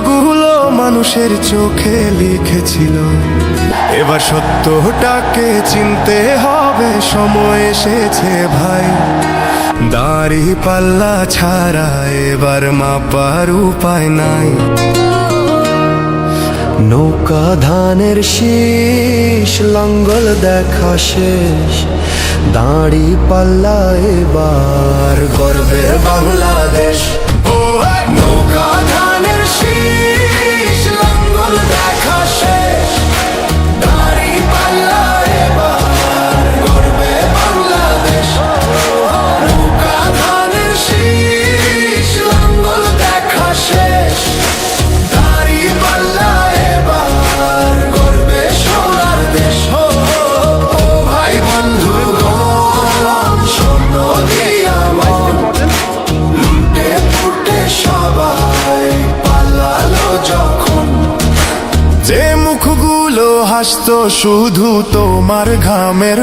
গুলো মানুষের চোখে লিখেছিল, এবার সত্যটাকে চিনতে হবে, সময় এসেছে ভাই। দাড়ি পাল্লা ছাড়া এবার মাপার উপায় নাই। নৌকা ধানের শীষ, লাঙ্গল দেখা শেষ, দাড়ি পাল্লা এবার গর্বের বাংলাদেশ। নৌকা ধানের শীষ, লাঙ্গল দেখা শেষ, দাড়ি পাল্লা এবার গর্বে বাংলাদেশ। নৌকা ধানের শীষ, লাঙ্গল দেখা শেষ, দাড়ি পাল্লা এবার গর্বে সোনার দেশ। ও ভাই বন্ধুগণ, স্বর্ণ দিয়া মন লুটে ফুটে সবাই পালালো যখন। যে মুখগুলো হাসতো শুধু তোমার ঘামের